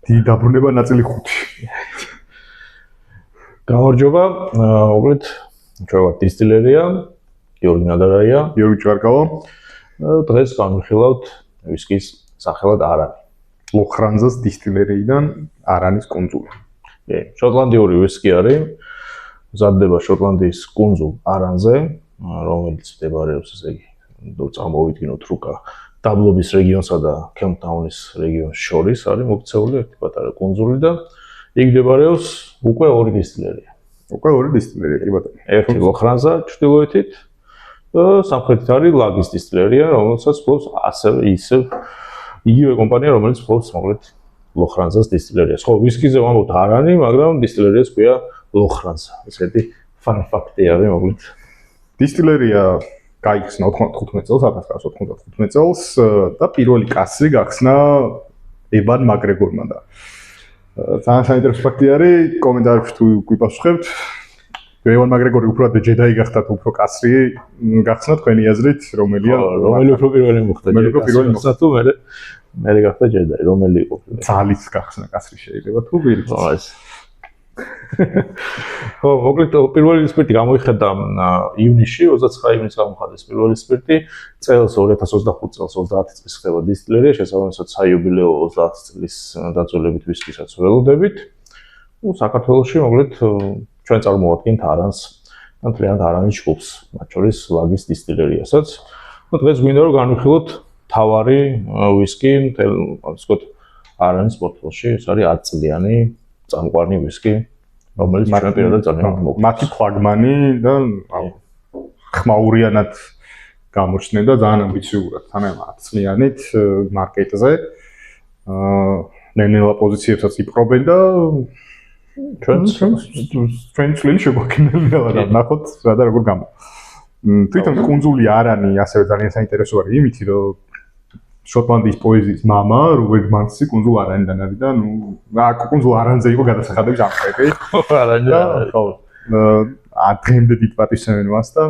დიდი დაბრუნება ნაწილი 5. გამარჯობა, უბრალოდ ჩვენ ვართ დისტილერია, გიორგი ნადარაია, გიორგი ჭვარკავა. დღეს განვიხილავთ ვისკის სახელად არანი. ლოხრანზას დისტილერიიდან არანის კუნძული. შოტლანდიური ვისკი არის, მზადდება შოტლანდიის კუნძულ არანზე, რომელიც მდებარეობს ესე იგი, წარმოვიდგინოთ რუკა დაბლობის რეგიონსა და კემპტაუნის რეგიონს შორის არის მოქცეული ერთი პატარა კუნძული და იქ მდებარეობს უკვე 2 დისტილერია. უკვე 2 დისტილერია, კი ბატონო. ერთი ლოხრანზა ჩრდილოეთით და სამხრეთით არის ლაგის დისტილერია, რომელსაც ფლობს ასევე ისევ იგივე კომპანია, რომელიც ფლობს მოკლედ ლოხრანზას დისტილერიას. ხო, ვისკიზე ვამბობთ არანი, მაგრამ დისტილერიას ქვია ლოხრანზა. ესეთი fun fact-ი არის მოკლედ. დისტილერია გაიხსნა 95 წელს, 1995 წელს და პირველი კასრი გახსნა ებან მაკრეგორმა და ძალიან საინტერესო ფაქტი არის, კომენტარებში თუ გვიპასუხებთ, ევან მაკრეგორი უფრო ჯედაი გახდა თუ უფრო კასრი გახსნა თქვენი აზრით, რომელია? რომელი უფრო პირველი მოხდა? თუ მე გახდა ჯედაი, რომელი იყო? ძალის გახსნა კასრი შეიძლება თუ ვირიც. ხო, მოკლედ პირველი სპირტი გამოიხადა ივნისში, 29 ივნისს გამოხადეს პირველი სპირტი. წელს 2025 წელს 30 წლის ხდება დისტილერია, შესაბამისად საიუბილეო 30 წლის დაწვრილებით ვისკისაც ველოდებით. საქართველოში მოკლედ ჩვენ წარმოვადგენთ არანს, მთლიანად არანის ჯგუფს, მათ შორის ლაგის დისტილერიასაც. დღეს გვინდა რომ განვიხილოთ თავარი ვისკი, ვთქვათ არანის პორტფოლში, ეს არის 10 წლიანი წამყვანი ვისკი, რომელიც ჩვენ პირადად ძალიან მოგწონს. მათი ფლაგმანი და ხმაურიანად გამოჩნდნენ და ძალიან ამბიციურად, თანაც 10 წლიანით მარკეტზე. ნელ-ნელა პოზიციებსაც იპყრობენ და ჩვენ წვლილი შეგვაქნელია და ნახოთ რა და როგორ გამა. თვითონ კუნძული არანი ასევე ძალიან საინტერესო არის იმით, რომ შოტლანდიის პოეზიის мама რობერტ მანსი კუნძულ არანიდან არის და კუნძულ არანზე იყო გადასახადების ამხები. ხო, დღემდე დიდ პატივსაცემენ მასთან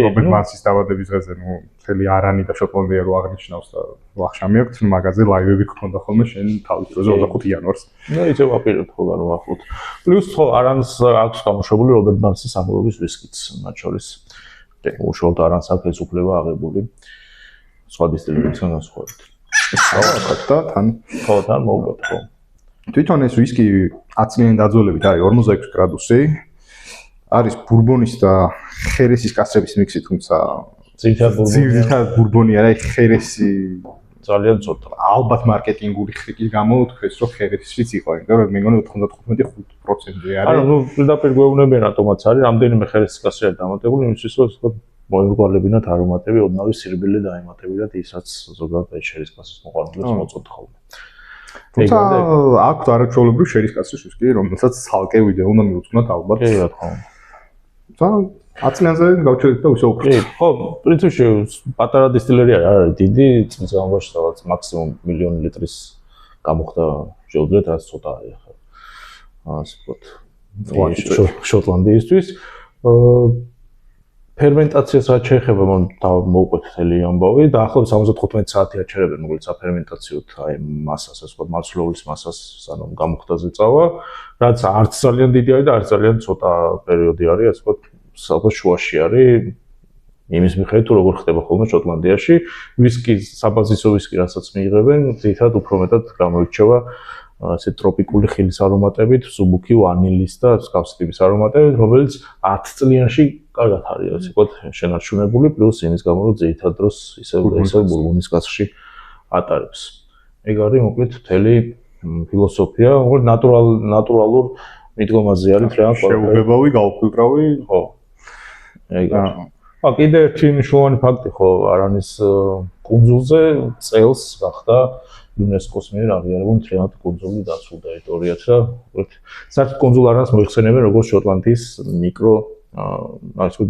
რობერტ მანსის დაბადების დღეზე მთელი არანი და შოტლანდია რო აღნიშნავს და ვახშამი აქვს მაგაზე ლაივები გქონდა ხოლმე შენ თავის დროზე 25 იანვარს. ისე ვაპირებთ ხოლმე რომ ახლოთ. პლუს ხო არანს აქვს გამოშვებული რობერტ მანსის სახელობის ვისკიც, მათ შორის უშუალოდ არანს აქვს ეს უფლება აღებული. სხვა დისტილერიებთან განსხვავებით. და თან მოვუყვეთ ხო. თვითონ ეს ვისკი 10 წლიანი დაძველებით არის 46 გრადუსი. არის ბურბონის და ხერესის კასრების მიქსი, თუმცა ძირითადად ბურბონი არა, ხერესი ძალიან ცოტა. ალბათ მარკეტინგული ხრიკის გამო თქვეს რომ ხერესიც იყო, იმიტომ რომ მე მგონი 95% არის. ანუ პირდაპირ გვეუბნებიან რატომაც არის, რამდენიმე ხერესის კასრი არის დამატებული, იმისთვის რომ მოერგვალებინათ არომატები, ოდნავი სირბილი დაემატებინათ ისაც ზოგადად შერის კასრის მოყვარულებს მოწონთ ხოლმე. თუმცა აქვს არაჩვეულებრივი შერის კასრის ვისკი, რომელსაც ცალკე ვიდეო უნდა მიუძღვნოთ ალბათ. კი, რა თქმა უნდა. და 10 წლიანზე გავჩერდით და ისე უფრო. ხო, პრინციპში პატარა დისტილერია არის დიდი, წლის განმავლობაში სადაც მაქსიმუმ 1,000,000 ლიტრის გამოხდა შეუძლიათ, რაც ცოტა არის ახლა. ასე ვთქვათ, შოტლანდიისთვის. ფერმენტაციას რაც შეეხება, მოვუყვეთ მთელი ამბავი და ახლობლად 75 საათი აჩერებენ მოკლედ საფერმენტაციოდ აი მასას, ასე ვთქვათ, მარცვლეულის მასას, ანუ გამოხდაზე წავა, რაც არც ძალიან დიდი არის და არც ძალიან ცოტა პერიოდი არის, ასე ვთქვათ, საბოლოო შუაში არის იმის მიხედვით თუ როგორ ხდება ხოლმე შოტლანდიაში, ვისკი, საბაზისო ვისკი, რასაც მიიღებენ, ძირითადად უფრო მეტად გამოირჩევა ასე ტროპიკული ხილის არომატებით, სუბუქი ვანილის და მსგავსი ტიპის არომატებით, რომელიც 10 წლიანში კარგად არის, ასე ვთქვათ, შენარჩუნებული, პლუს იმის გამო, რომ ძირითად დროს ისევ ბურბონის კასრში ატარებს. ეგ არის მოკლედ მთელი ფილოსოფია, მოკლედ ნატურალურ მიდგომაზე არის თლიანად შეუგებავი, გაუფილტრავი, ხო. ეგ არის. კიდე ერთი მნიშვნელოვანი ფაქტი ხო არანის კუნძულზე წელს გახდა იუნესკოს მიერ აღიარებული მთლიანად კუნძული დაცულ ტერიტორიად და საერთოდ კუნძულ არანს მოიხსენებენ როგორც შოტლანდიის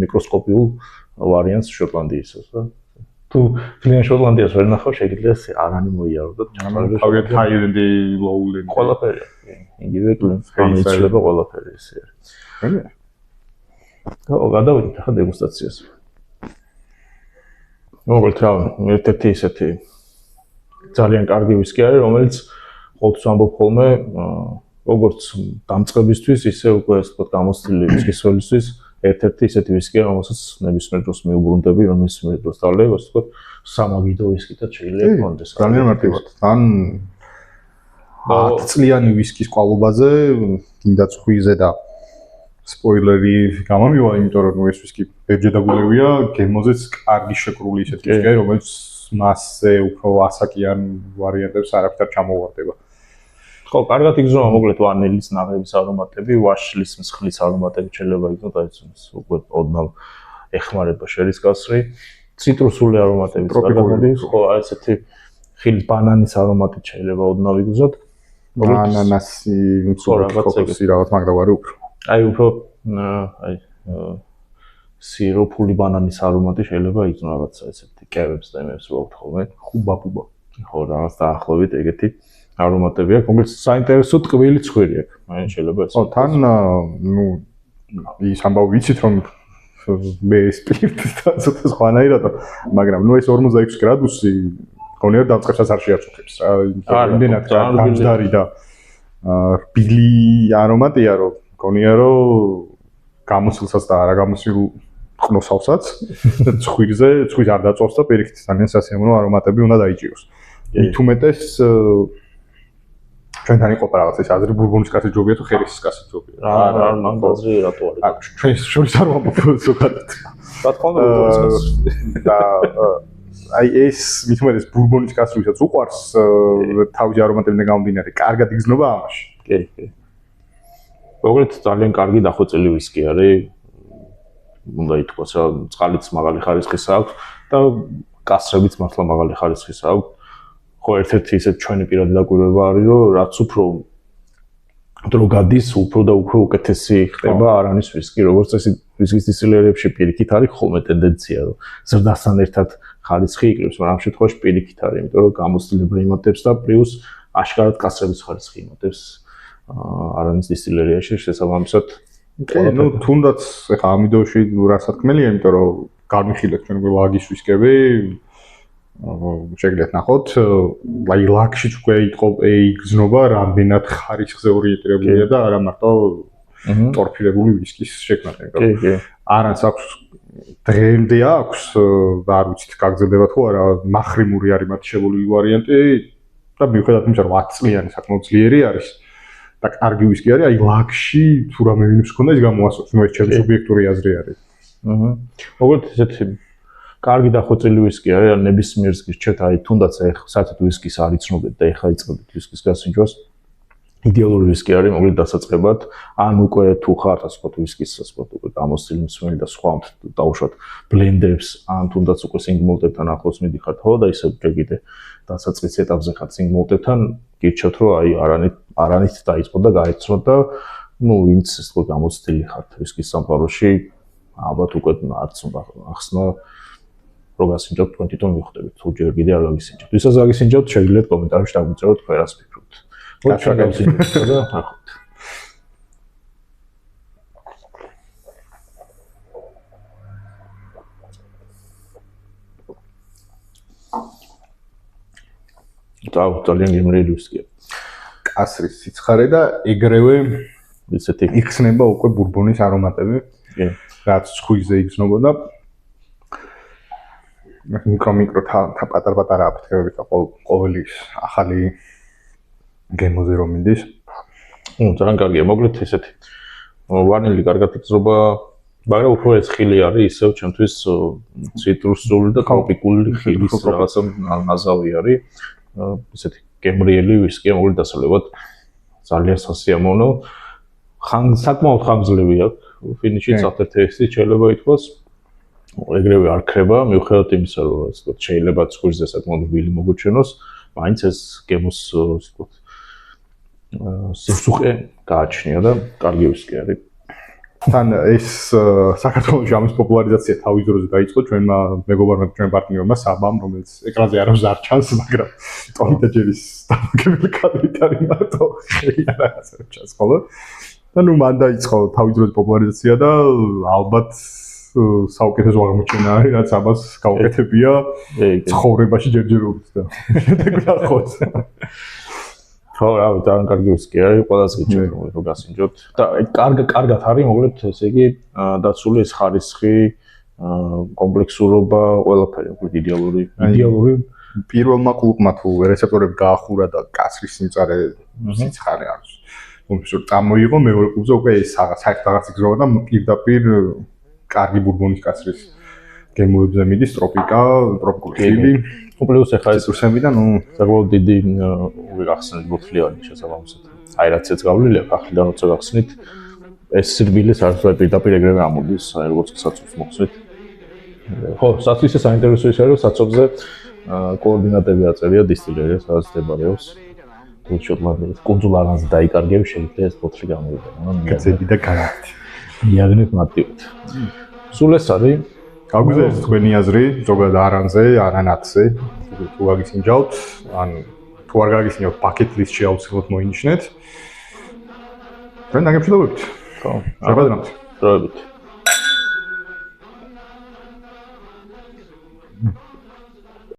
მიკროსკოპიულ ვარიანტს შოტლანდიისას და თუ მთლიან შოტლანდიას ვერ ნახავ შეგიძლიათ არანი მოიაროთ და თავი ჰაილენდი, ლოულენდი ყველაფერი იგივე განიცვლება ყველაფერი ესე არის. ხო, გადავიდეთ ახლა დეგუსტაციას. მოკლედ რა, ერთ-ერთი ისეთი ძალიან კარგი ვისკი არის, რომელიც ყოველთვის ამბობ ხოლმე, როგორც დამწყებისთვის, ისე უკვე ასე ვთქვათ, გამოცდილი ვისკის სველისთვის ერთ-ერთი ისეთი ვისკია, რომელსაც ნებისმიერ დროს მიუბრუნდები, რომ ნებისმიერ დროს დავლებ, ასე ვთქვათ, სამაგიდო ვისკითაც შეიძლება გქონდეს. ძალიან მარტივად. თან 10 წლიანი ვისკის კვალობაზე, კიდაც ხვიზე და სპოილერი გამომივა, იმიტომ რომ ეს ვისკი ბერჯე დაგულევია, გემოზეც კარგი შეკრული ისეთი ვისკია, რომელიც მასზე უფრო ასაკიან ვარიანტებს არაფერ ჩამოვარდება. ხო, კარგად იგრძნობა მოკლედ ვანილის ნაღების არომატები, ვაშლის მსხლის არომატები შეიძლება იგრძნოთ, აიცნოს უკვე ოდნავ ეხმარება შერისკაცრი, ციტრუსული არომატები კარგად მოდის, ხო, აი ესეთი ხილის ბანანის არომატი შეიძლება ოდნავ იგრძნოთ. ანანასი, კოკოსი რაღაც მაგრა უფრო. აი უფრო აი სიროფული ბანანის არომატი შეიძლება იგრძნო რაღაცა ესეთი კევებს და იმებს ვაუთ ხოლმე. ხუბა. ხო, რაღაც დაახლოებით ეგეთი არომატები აქვს, რომელიც საინტერესო ტკბილი ცხვირი აქვს. აი შეიძლება ეს. ხო, თან ის ამბავი ვიცით რომ მე სპირტთან ცოტა სხვანაირად, მაგრამ ეს 46 გრადუსი გონია დამწყებსაც არ შეაწუხებს რა. იმდენად გამჯდარი და რბილი არომატია, რომ გონია რომ გამოსილსაც და არა გამოსილ ყნოსავსაც ცხვირს არ დაწოვს და პირიქით ძალიან სასიამოვნო არომატები უნდა დაიჭიროს. მით უმეტეს ჩვენთან იყო რაღაც ეს აზრი ბურბონის კაცი ჯობია თუ ხერისის კაცი ჯობია. რა მან აზრი რატო არის? ჩვენ შორის არ ვამბობ ზოგადად. რა თქმა უნდა ბურბონის კაცი. და აი ეს მით უმეტეს ბურბონის კაცი ვისაც უყვარს თავის არომატებიდან გამომდინარე, კარგად იგრძნობა ამაში. კი. მოკლედ ძალიან კარგი დახვეწილი ვისკი არის. უნდა ითქვას რა, წყალიც მაღალი ხარისხის აქვს და კასრებიც მართლა მაღალი ხარისხის აქვს. ხო, ერთ-ერთი ისეთ ჩვენი პირადი დაკვირვება არის, რომ რაც უფრო დრო გადის, უფრო და უფრო უკეთესი ხდება არანის ვისკი, როგორც წესი ვისკის დისტილერებში პირიქით არის ხოლმე ტენდენცია, რომ ზრდასთან ერთად ხარისხი იკრიბს, მაგრამ ამ შემთხვევაში პირიქით არის, იმიტომ რომ გამოცდილება იმატებს და პლუს აშკარად კასრების ხარისხი იმატებს არანის დისტილერიაში შესაბამისად. თუნდაც ეხა ამიდოში რა სათქმელია, იმიტომ რომ გამიხილეთ ჩვენ ლაგის ვისკები შეგიძლიათ ნახოთ, აი ლაგში უკვე იგრძნობა რამდენად ხარისხზე ორიენტირებულია და არა მარტო ტორფირებული ვისკის შექმნა. არანს აქვს დღემდე აქვს, არ ვიცით გაგრძელდება თუ არა, მახრიმური არის მათი შეგული ვარიანტი და მიუხედავად იმისა, რომ 10 წლიანი საკმაოდ ძლიერი არის და კარგი ვისკი არის, აი ლაგში თუ რამე ვინმეს ქონდა ის გამოასწორებს, ეს ჩემი სუბიექტური აზრი არის. მოკლედ ესეთი კარგი დახვეწილი ვისკი არის, ან ნებისმიერ ვისკის ჩერთ, აი თუნდაც საერთოდ ვისკის არ იცნობთ და ეხლა იწყებთ ვისკის გასინჯვას. იდეალური ვისკი არის მოკლედ დასაწყებად, ან უკვე თუ ხართ ასე ვთქვათ ვისკის ასე ვთქვათ უკვე გამოცდილი მსმენი და სხვა დაუშვათ ბლენდერებს, ან თუნდაც უკვე სინგლ-მოლტებთან ახლოს მიდიხართ, ხო და ისე კიდე დასაწყის ეტაპზე ხართ სინგლ-მოლტებთან, გირჩევთ რომ აი არანით დაიწყოთ და გაეცნოთ და ვინც ასე ვთქვათ გამოცდილი ხართ ვისკის სამყაროში, ალბათ უკვე არც უნდა ახსნა რომ გასინჯოთ თქვენ თვითონ მიხვდებით, თუ ჯერ კიდე არ გაგისინჯოთ. ვისაც გაგისინჯოთ, შეგიძლიათ კომენტარებში დაგვიწეროთ თქვენ რას ფიქრობთ. გაგისინჯოთ და ნახოთ. ძალიან გემრიელი ვისკია. კასრის სიცხარე და ეგრევე ისეთი იხსნება უკვე ბურბონის არომატები. რაც ცხვირზე იგრძნობოდა. მიკრო პატარ-პატარა აფეთქებები და ყოველი ახალი გემოზე რომ მიდის. ძალიან კარგია, მოკლედ ესეთი. ვანილი კარგად იგრძნობა, მაგრამ უფრო ეცხილი არის, ისევ ჩემთვის ციტრუსული და ტროპიკული ხილის რაღაცა ნაზავი არის. ესეთი გემრიელი ვისკი, მოკლედ დასალევად ძალიან სასიამოვნო. საკმაოდ ხანგრძლივი აქვს, ფინიშით საფრთხეში შეიძლება ითქვას. ეგრევე არ ქრება, მიუხედავად იმისა, რომ ასე ვთქვათ, შეიძლება ცხვირზე საკმაოდ რბილი მოგოჩვენოს, მაინც ეს გემოს ასე ვთქვათ სიცხე გააჩნია და კარგი ვისკი არის. თან ეს საქართველოში ამის პოპულარიზაცია თავის დროზე დაიწყო ჩვენმა მეგობარმა, ჩვენ პარტნიორმა საბამ, რომელიც ეკრანზე არ ჩანს, მაგრამ ტომი და ჯერის დამაგებელი კადრით არის მარტო ხელი რაღაცა ჩანს ხოლმე. და ნუ მან დაიწყო თავის დროზე პოპულარიზაცია და ალბათ საუკეთესო აღმოჩენა არის, რაც ამას გაუკეთებია ცხოვრებაში ჯერჯერობით და შედეგნახოთ. ხო, რავი, ძალიან კარგი ვისკი არის, ყველას გიჩვენე რომ გასინჯოთ. და კარგად არის, მოკლედ, ესე იგი, დაცული ეს ხარისხი, კომპლექსურობა, ყველაფერი, მოკლედ იდეალური. პირველმა კლუბმა თუ რეცეპტორები გაახურა და კაცრის სიმწარე სიცხარე არის. კომპლექსური წამოიღო, მეორე კლუბზე უკვე ეს რაღაც იგზავნოდა და პირდაპირ კარგი ბურბონის კაცრის გემოებზე მიდის ტროპიკა, ტროპიკული ხილი. პლუს ეხლა ეს რუსებიდან, საკმაოდ დიდი გახსნით ბოთლიანი შესაბამისად. აი რაც ეს გავლილი აქვს, ახლიდან როცა გახსნით, ეს სირბილის არც პირდაპირ ეგრევე ამოდის, აი როგორც საცობს მოხსნით. ხო, საწვისე საინტერესო ის არის, რომ საწობზე კოორდინატები აწერია დისტილერია, სადაც მდებარეობს. შოტლანდიის კუნძულ არანზე დაიკარგები, შეიძლება ეს ბოთლი გამოვიდე. კაცები და განათი. მიაგნებ მარტივად. სულ ეს არის გაგვიზარდეთ თქვენი აზრი, ზოგადად არანზე, არანათზე, თუ გაგისინჯავთ, ან თუ არ გაგისინჯავთ, bucket list-ში აუცილებლად მოინიშნეთ. ჩვენ დაგემშვიდობებით. ხო, საბადრამთ. დროებით.